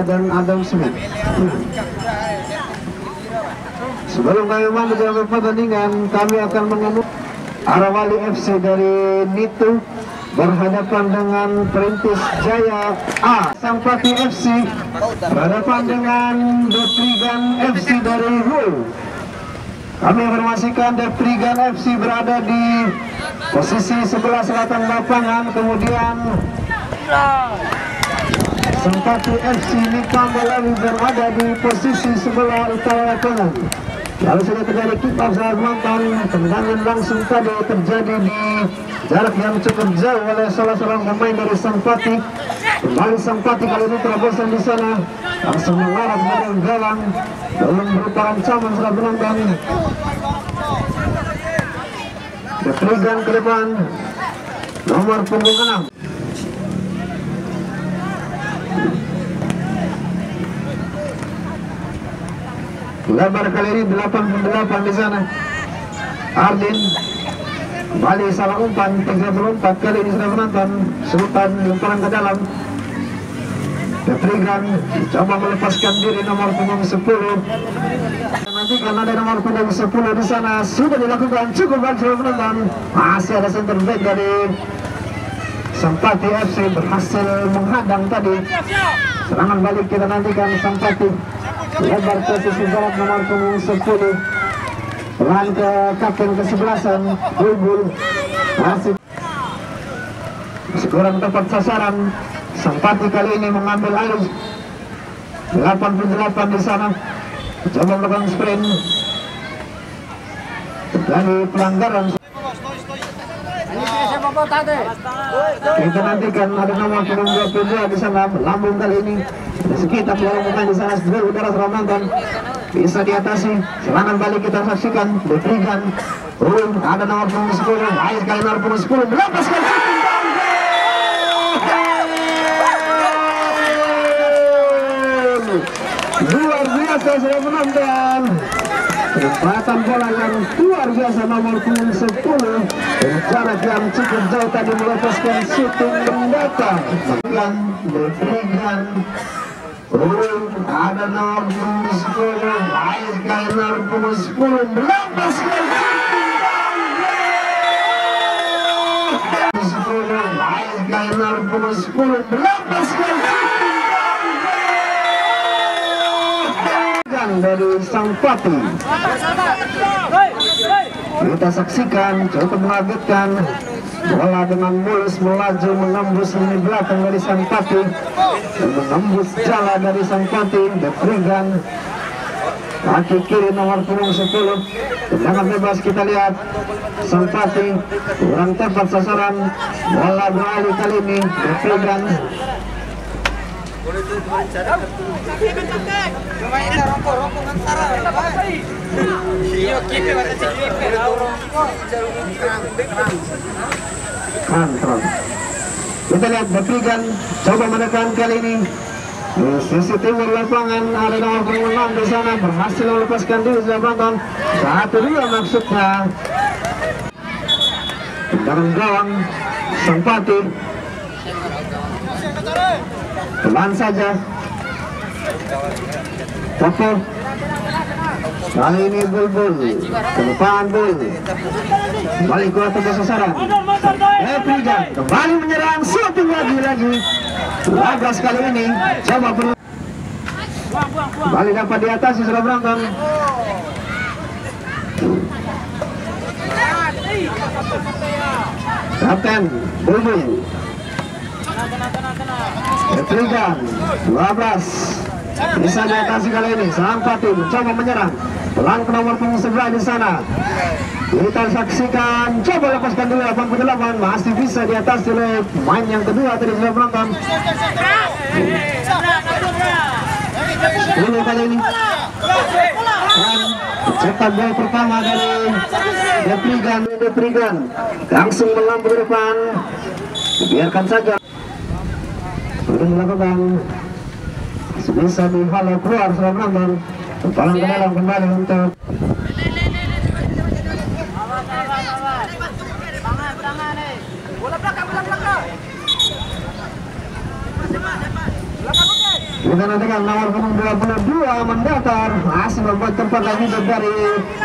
Dan Adam Smith. Sebelum kami masuk dalam pertandingan, kami akan mengumumkan Arawali FC dari Nitu berhadapan dengan Perintis Jaya A. Sampati FC berhadapan dengan Deprigan FC dari Hulu. Kami informasikan Deprigan FC berada di posisi sebelah selatan lapangan, kemudian Sampati FC Nikambalali berada di posisi sebelah utara lapangan. Lalu sudah terjadi kick off saat menonton, tendangan langsung tadi terjadi di jarak yang cukup jauh oleh salah seorang pemain dari Sampati. Kembali Sampati kali ini terobosan di sana, langsung mengarah ke gawang, belum berupa ancaman saat menonton. Deprigan ke depan, nomor punggung 6. Lebar kali ini 88 di sana. Ardin kembali salah umpan, 34 kali ini sudah menonton. Sultan lemparan ke dalam. Deprigan coba melepaskan diri nomor punggung 10. Nanti karena ada nomor punggung 10 di sana sudah dilakukan cukup baik sudah menonton. Masih ada center back dari Sampati FC berhasil menghadang tadi. Serangan balik kita nantikan Sampati. Lebar posisi jarak nomor punggung 10. Pelan ke kapten ke-11 Bulbul. Masih kurang tepat sasaran. Sampati kali ini mengambil alih. 88 di sana. Coba melakukan sprint. Dari pelanggaran. Kita nantikan ada nomor punggung 22 di sana. Lambung kali ini sekitar pelorong pemain di sana sudah udara serangan bisa diatasi. Serangan balik kita saksikan. Deprigan ada nomor punggung 10. Air kali nomor punggung 10 melepaskan luar biasa sudah menonton. Tempatan bola yang luar biasa nomor punggung 10 dan jarak yang cukup jauh tadi melepaskan shooting mendatang. Deprigan ada nomor punggung 10. Air kali nomor punggung 10 melepaskan air kali nomor punggung 10 melepaskan dari Sampati. Kita saksikan cukup mengagetkan. Bola dengan mulus melaju menembus lini belakang dari Sampati dan menembus jala dari Sampati. Deprigan kaki kiri nomor punggung 10. Tendangan bebas kita lihat. Sampati kurang tepat sasaran. Bola beralih kali ini. Deprigan kontrol. Kita lihat Deprigan coba menekan kali ini. Di sisi timur lapangan ada nomor punggung 6 di sana berhasil melepaskan diri sudah menonton. 1-2 maksudnya. Tendangan gawang Sampati. Pelan saja. Topo. Kali ini Bulbul. Ke depan Bul. Kembali ke atas sasaran. Deprigan kembali menyerang. Shooting lagi. 12 kali ini. Coba kembali dapat di atas sudah menonton. Kapten Bulbul. Deprigan 12 bisa diatasi kali ini. Sampati mencoba menyerang. Pelan ke nomor punggung 11 di sana. Kita saksikan coba lepaskan dulu 88 masih bisa diatasi oleh pemain yang kedua tadi sudah menonton. 10 kali ini. Dan cetak gol pertama dari Deprigan langsung melambung ke depan. Biarkan saja. Sudah melakukan bisa dihalau keluar setelah penonton. Palang ke dalam kembali untuk kita nantikan nomor punggung 22 mendatar masih membuat tempat lagi dari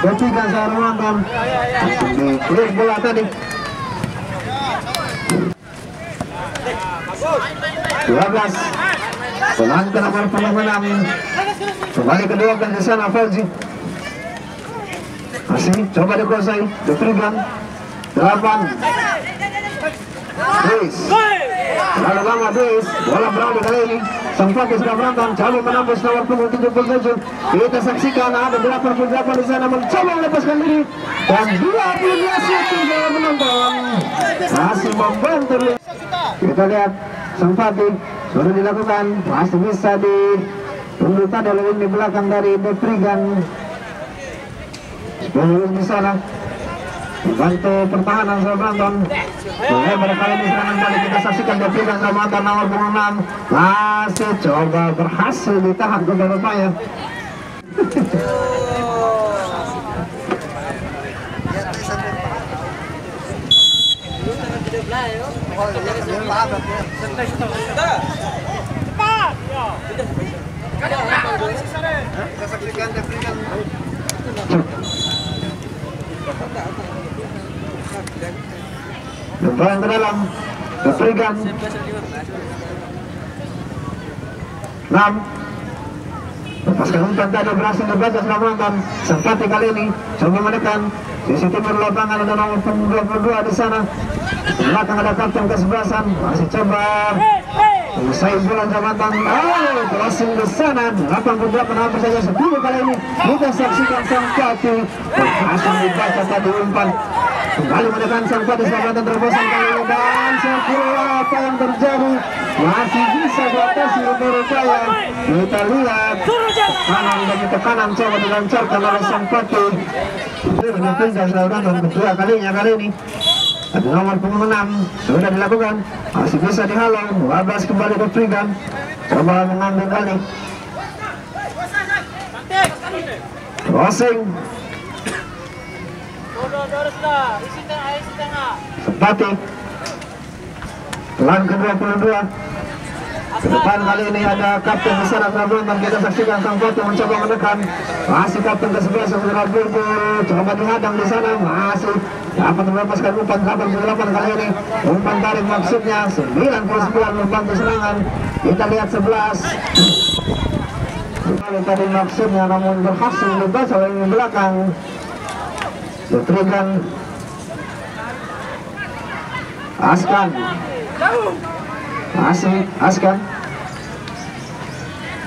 Betikan seorang penonton. Di klik bola tadi 12 penang ke nomor punggung 6 kembali kedua di sana Fauzi masih coba dikuasai diberikan 8 Luis lalu lama Luis bola beralih kali ini sempat sudah menonton coba menembus nomor punggung 77. Kita saksikan ada 88 di sana mencoba melepaskan diri dan 12 shooting bola menonton masih membantu. Kita lihat Sempati sudah dilakukan masih bisa ditunggu tadi oleh di belakang dari Deprigan 10 di sana bantu pertahanan seorang penonton. Mulai kali ini serangan balik kita saksikan Deprigan sama mantan nomor 6 masih coba berhasil ditahan gagal upaya. Lemparan ke dalam Deprigan 6 lepaskan umpan tadi berhasil dibaca setelah menonton. Sempati kali ini coba menekan sisi timur lapangan ada nomor 22 di sana. Belakang ada kapten kesebelasan masih coba usai bulan jabatan crossing di sana 88 hampir saja 10 kali ini kita saksikan Sempati berhasil dibaca tadi umpan. Kembali menekan Sempati setelah terobosan kali ini dan sekira apa yang terjadi masih bisa diatasi berupaya. Kita lihat kanan demi tekanan coba dilancarkan oleh Sempati. Ini saudara kedua kalinya kali ini. Ada nomor punggung 6 sudah dilakukan masih bisa dihalau 12 kembali ke Deprigan coba mengambil kali crossing Sempati pelan ke-22 ke depan kali ini ada kapten besar dan kita saksikan Sempati mencoba menekan masih kapten ke-11 yang sudah buru coba dihadang di sana masih dapat melepaskan umpan 88 kali ini umpan tarik maksudnya 99 membantu serangan. Kita lihat 11 kali tadi maksudnya namun berhasil dibaca oleh di belakang Deprigan Askan masih Askan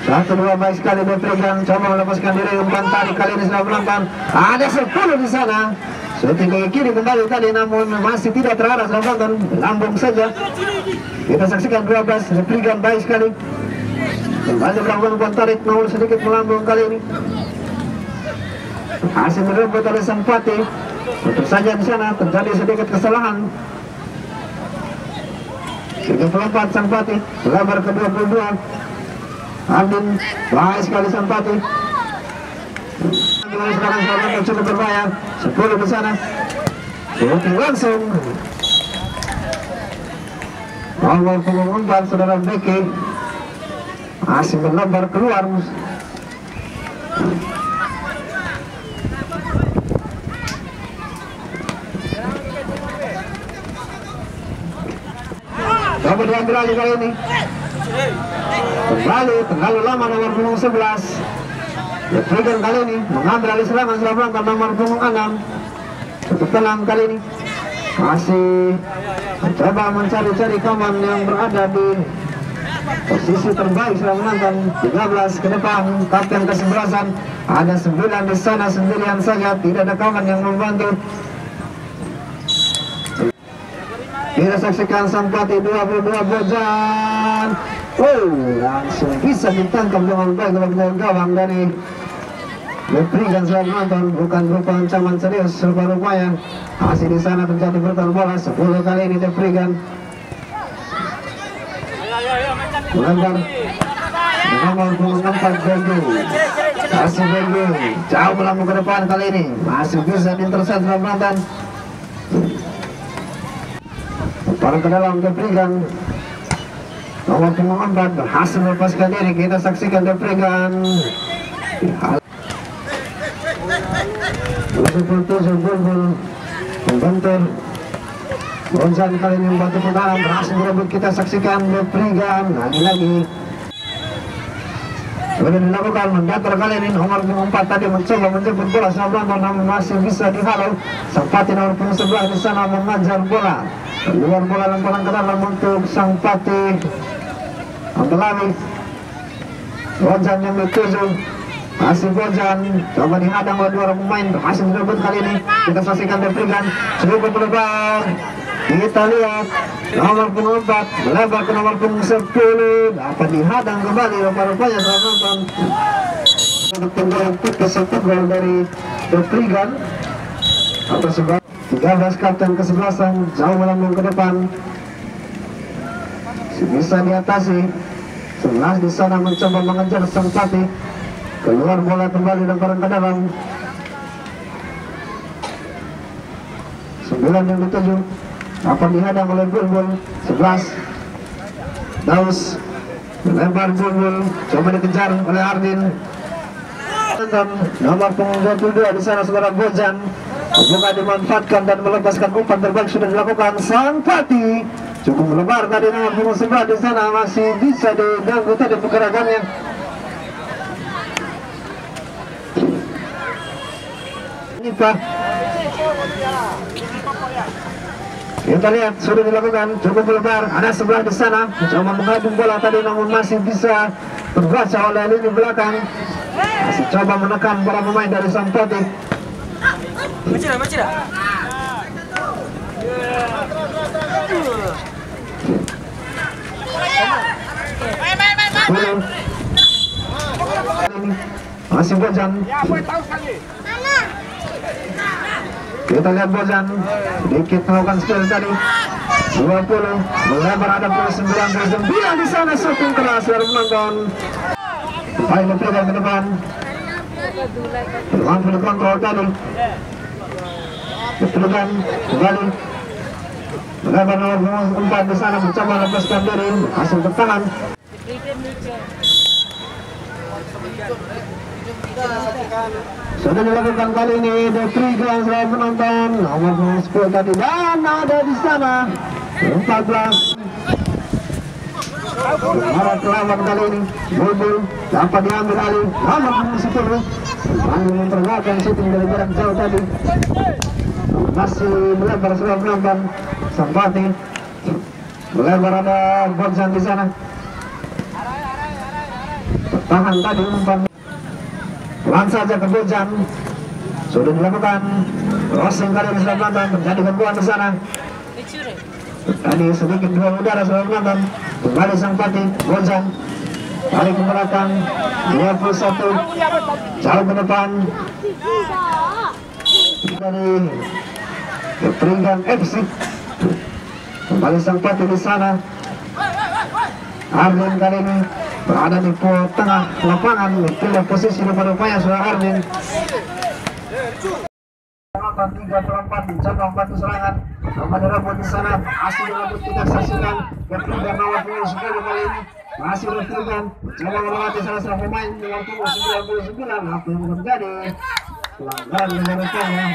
1-2 baik sekali Deprigan coba melepaskan diri umpan tarik kali ini sudah menonton ada 10 di sana. Shooting ke kiri kembali tadi namun masih tidak terarah sudah menonton lambung saja. Kita saksikan 12 Deprigan baik sekali kembali melakukan umpan tarik namun sedikit melambung kali ini. Hasil direbut oleh Sempati. Tentu saja di sana terjadi sedikit kesalahan. 34 Sempati lebar ke 22 Aldin baik sekali Sempati. Sekarang cukup berbahaya 10 di sana. Shooting langsung nomor punggung 4 saudara Beki masih melebar keluar. Coba diambil alih kali ini kembali terlalu lama nomor punggung 11 Deprigan kali ini mengambil alih serangan setelah berangkat nomor punggung 6 cukup tenang kali ini masih mencoba mencari-cari kawan yang berada di posisi terbaik setelah menonton 13 ke depan kapten ke-11 ada 9 di sana sendirian saja tidak ada kawan yang membantu. Kita saksikan Sempati 22 Bojan langsung bisa ditangkap dengan baik oleh gawang dari Deprigan setelah menonton bukan berupa ancaman serius rupa-rupanya masih di sana terjadi bertahan bola 10 kali ini Deprigan melempar nomor 4 Bego. Masih Bego jauh melambung ke depan kali ini, masih bisa diintercept dalam penonton. Parang ke dalam Deprigan. Nomor 4 berhasil melepaskan diri. Kita saksikan Deprigan. Seperti Bulbul membentur. Gonzan kali ini membantu ke dalam, berhasil merebut. Kita saksikan Deprigan lagi. Sudah dilakukan mendatar kali ini. Nomor 4 tadi mencoba menjemput bola sama Brandon, namun masih bisa dihalau. Sampati nomor 11 di sana mengajar bola. Keluar bola lemparan ke dalam untuk Sampati. Ambelani. Bojan yang dituju. Masih Bojan. Coba dihadang oleh dua pemain. Berhasil direbut kali ini. Kita saksikan Deprigan. Cukup melebar. Kita lihat nomor 4 melebar ke nomor 10. Dapat dihadang kembali. Rupanya saya nonton. Putus satu gol dari Deprigan. Atau sebab 13 kapten ke-11 jauh melambung ke depan. Bisa diatasi. 11 di sana mencoba mengejar Sampati. Keluar bola kembali lemparan ke dalam. 9 yang dituju. Dapat dihadang oleh Bulbul. 11 Daus melempar Bulbul, coba dikejar oleh Ardin. Nomor 22 di sana saudara Bojan. Buka dimanfaatkan dan melepaskan umpan terbaik sudah dilakukan Sampati. Cukup melebar tadi nomor 11 di sana, masih bisa diganggu tadi pergerakannya. Nipah. Kita lihat sudah dilakukan, cukup melebar. Ada sebelah di sana, mencoba mengadung bola tadi namun masih bisa terbaca oleh lini belakang. Masih coba menekan para pemain dari Sampati. Macira. Masih Bojan. Kita lihat Bojan sedikit melakukan skill tadi. 20 melebar, ada 99 di sana, shooting keras dari penonton. Baik berpegang ke depan. Langsung dikontrol tadi. Berpegang kembali. Melebar nomor 4 di sana, mencoba lepaskan diri, hasil bertahan. Sudah dilakukan kali ini Deprigan selain penonton. Nomor 10 tadi dan ada di sana 14. Marah kelawan kali ini. Bulbul dapat diambil alih. Nomor 10 kembali memperlihatkan shooting dari jarak jauh tadi. Masih melebar selain penonton. Sampati melebar, ada Bojan di sana. Bertahan tadi umpan. Pelan saja ke Bojan. Sudah dilakukan crossing kali ini sudah penonton, menjadi gangguan di sana. Tadi sedikit dua udara sudah penonton. Kembali Sampati, Bojan balik ke belakang. 21 jauh ke depan dari Deprigan FC. Kembali Sampati di sana. Arden kali ini berada di tengah lapangan, pilih posisi daripada upaya sudah Arden. 34 mencoba membantu serangan, nomor direbut di sana, masih direbut. Kita saksikan Deprigan nomor 10 kali ini masih Deprigan coba melewati salah satu pemain nomor 99. Apa yang terjadi? Pelanggaran yang rupanya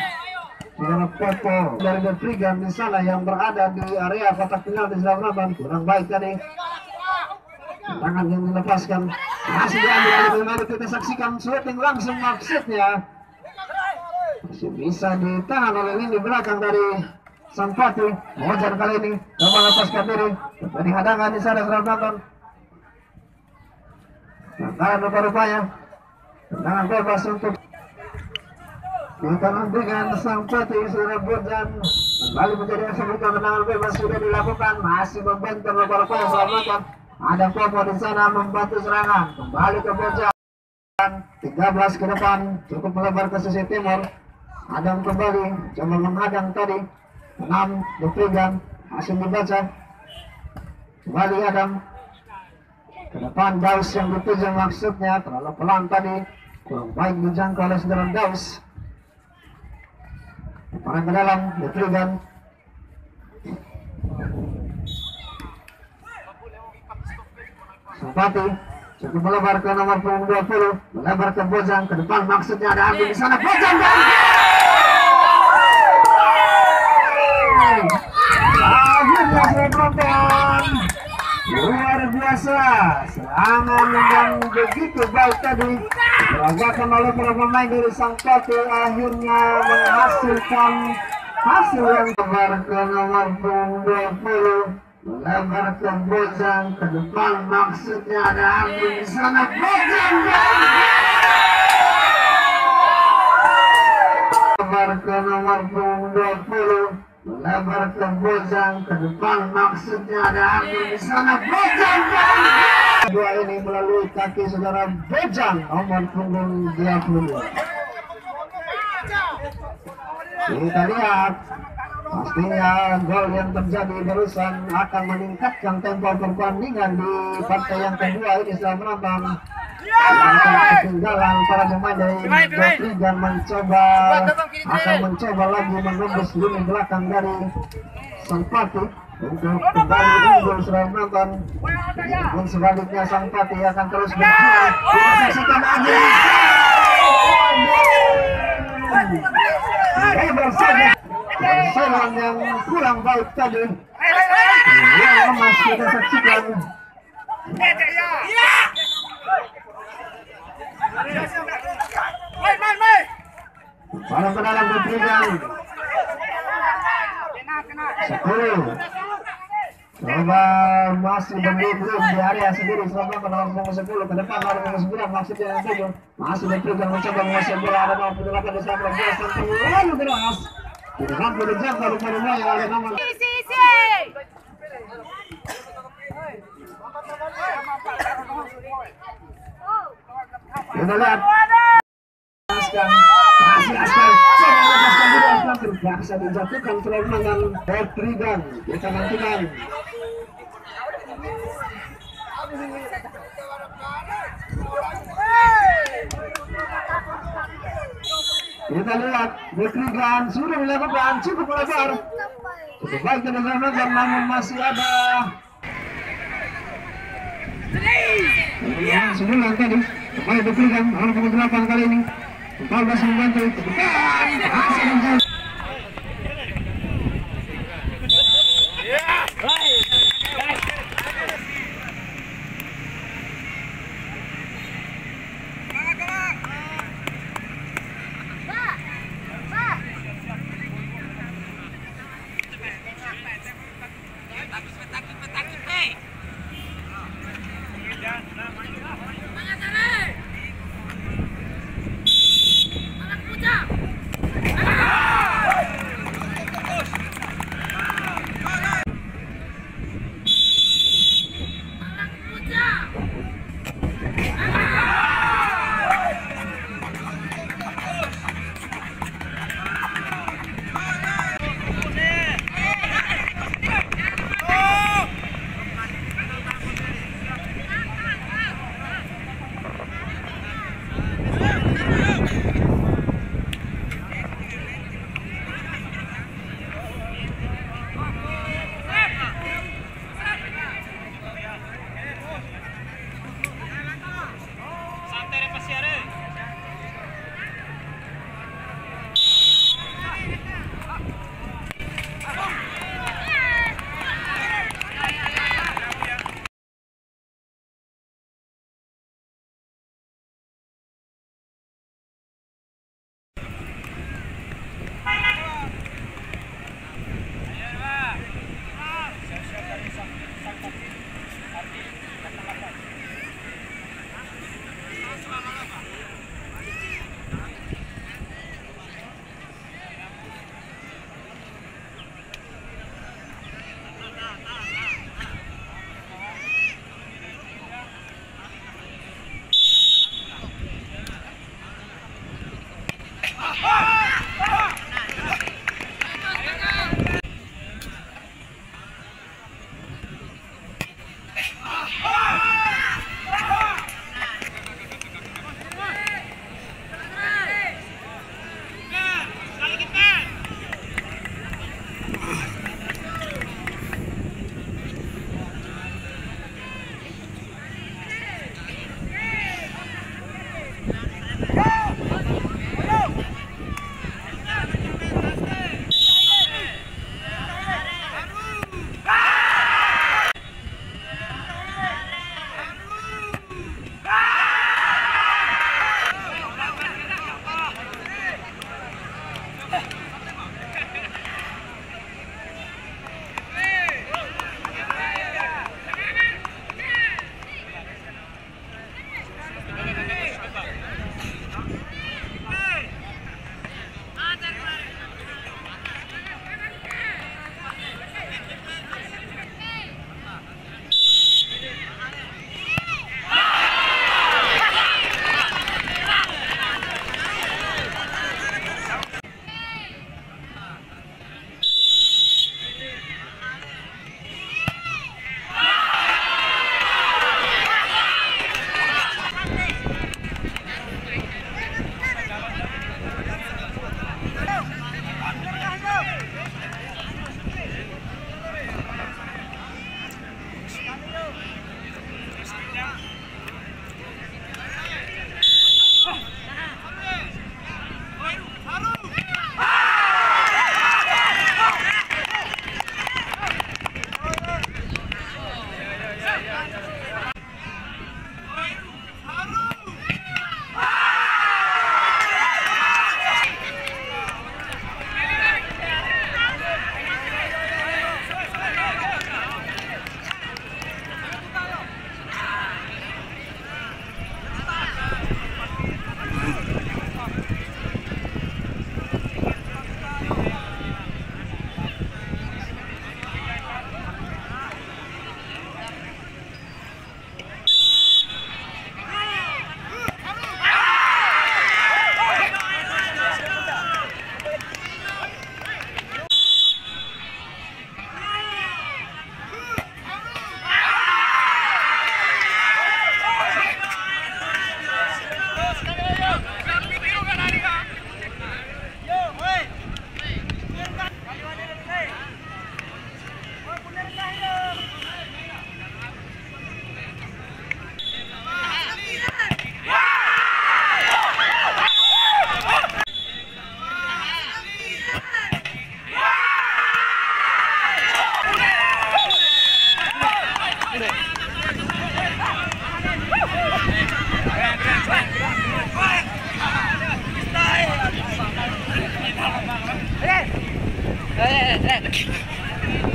dengan foto dari Deprigan di sana yang berada di area kotak penalti sudah menonton, kurang baik tadi. Tangan yang dilepaskan masih diambil oleh pemain. Kita saksikan shooting langsung maksudnya masih bisa ditahan oleh lini belakang dari Sampati. Bojan kali ini coba lepaskan diri, dari hadangan di sana sudah menonton. Tangan rupa-rupanya tendangan bebas untuk kita nantikan Sampati. Sudah Bojan kembali menjadi eksekutor, tendangan bebas sudah dilakukan, masih membentur rupa-rupanya sudah menonton. Ada Popo di sana membantu serangan, kembali ke Bojan. 13 ke depan, cukup melebar ke sisi timur. Adam kembali, coba menghadang tadi. 6 Deprigan, masih dibaca. Kembali Adam. Ke depan Daus yang dituju maksudnya, terlalu pelan tadi, kurang baik dijangkau oleh saudara Daus. Lemparan ke dalam, diberikan. Sampati cukup melebar ke nomor punggung 20, melebar ke Bojang, ke depan maksudnya ada Ardi di sana. Bojang dan akhirnya penonton luar biasa, serangan yang begitu baik tadi dilakukan oleh para pemain dari Sampati akhirnya menghasilkan hasil yang lebar ke nomor punggung 20, melebar ke Bojang, ke depan maksudnya ada Ardi di sana. Bojang melebar ke nomor punggung 20, melebar ke Bojang, ke depan maksudnya ada Ardi di sana. Bojang dua ini melalui kaki saudara Bojang nomor punggung 22. Kita lihat, pastinya gol yang terjadi barusan akan meningkatkan tempo pertandingan di partai yang kedua ini setelah menonton ketinggalan para pemain dari Jotrigan akan mencoba lagi menembus lini belakang dari Sampati untuk kembali unggul setelah menonton. Pun sebaliknya Sampati akan terus berjuang. Kita saksikan lagi. Hebat saja. Serang yang kurang baik tadi yang lemas kita saksikan. Barang ke dalam diberikan 10. Coba masih belum di area sendiri selama nomor 10 ke depan nomor 9 maksudnya yang 7 masih diberikan mencoba menguasai bola ada nomor 8 di sana lalu keras tidak mampu dijangkau di rumah yang ada nomor kita lihat masih Askar melepaskan diri Askar terpaksa dijatuhkan serangan Jotrigan. Kita nantikan kita lihat Jotrigan sudah melakukan cukup lebar cukup baik dari Jotrigan namun masih ada sebulan tadi kembali Jotrigan orang ke-8 kali ini 14 membantu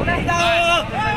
Udah tahu.